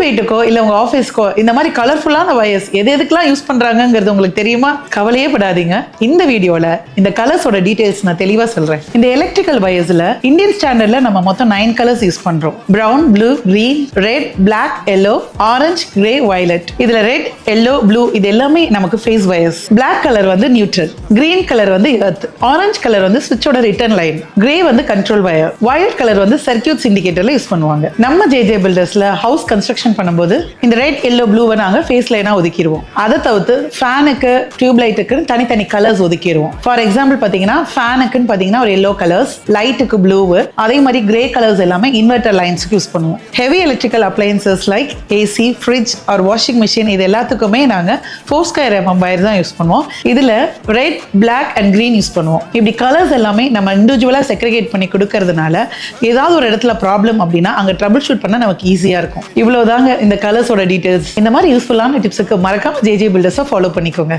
வீட்டுக்கோ இல்ல உங்க ஆபீஸ்க்கோ இந்த மாதிரி கலர்ஃபுல்லான வயர்ஸ் எதுக்கெல்லாம் யூஸ் பண்றாங்கிறது உங்களுக்கு தெரியுமா? கவலையே படாதீங்க. இந்த வீடியோல இந்த கலர்ஸோட டீடைல்ஸ் நான் தெளிவா சொல்றேன். இந்த எலக்ட்ரிக்கல் வயர்ஸ்ல இந்தியன் ஸ்டாண்டர்ட்ல நம்ம மொத்தம் 9 கலர்ஸ் யூஸ் பண்றோம். Brown, blue, green, red, black, yellow, orange, grey, violet. இதுல ரெட், எல்லோ, ப்ளூ இது எல்லாமே நமக்கு ஃபேஸ் வயர்ஸ். பிளாக் கலர் வந்து நியூட்ரல், கிரீன் கலர் வந்து எர்த், ஆரஞ்சு கலர் வந்து சுவிட்சோட ரிட்டர்ன் லைன், கிரே வந்து கண்ட்ரோல் வயர், வயலட் கலர் வந்து சர்க்யூட்ஸ் இண்டிகேட்டர்ல யூஸ் பண்ணுவாங்க. நம்ம ஜேஜே பில்டர்ஸ்ல ஹவுஸ் கன்ஸ்ட்ரக்ஷன் பண்ணும்போது இந்த ரெட், எல்லோ, ப்ளூவை நாங்க ஃபேஸ் லைனா ஒதுக்கிடுவோம். அதை தவிர்த்து ஃபேனுக்கு, டியூப் லைட்டுக்கு தனித்தனி கலர்ஸ் ஒதுக்கிடுவோம். ஃபார் எக்ஸாம்பிள் பாத்தீங்கன்னா ஃபேனுக்குன்னு பாத்தீங்கன்னா ஒரு எல்லோ கலர்ஸ், லைட்டுக்கு ப்ளூ, அதே மாதிரி கிரே கலர்ஸ் எல்லாமே இன்வெர்டர் லைன்ஸ்க்கு யூஸ் பண்ணுவோம். Heavy electrical appliances like AC, fridge or washing machine இது எல்லாத்துக்குமே நாங்க 4² வயர் தான் யூஸ் பண்ணுவோம். இதுல red, black and green use பண்ணுவோம். இப்படி கலர்ஸ் எல்லாமே நம்ம இண்டிவிஜுவலா செக்ரிகேட் பண்ணி கொடுக்கறதுனால ஏதாவது ஒரு இடத்துல ப்ராப்ளம் அப்படின்னா அங்க ட்ரபிள் ஷூட் பண்ண நமக்கு ஈஸியா இருக்கும். இவ்வளவுதாங்க இந்த கலர்ஸோட டீடைல்ஸ். இந்த மாதிரி யூஸ்ஃபுல்லான டிப்ஸுக்கு மறக்காம ஜேஜே பில்டர்ஸை ஃபாலோ பண்ணிக்கோங்க.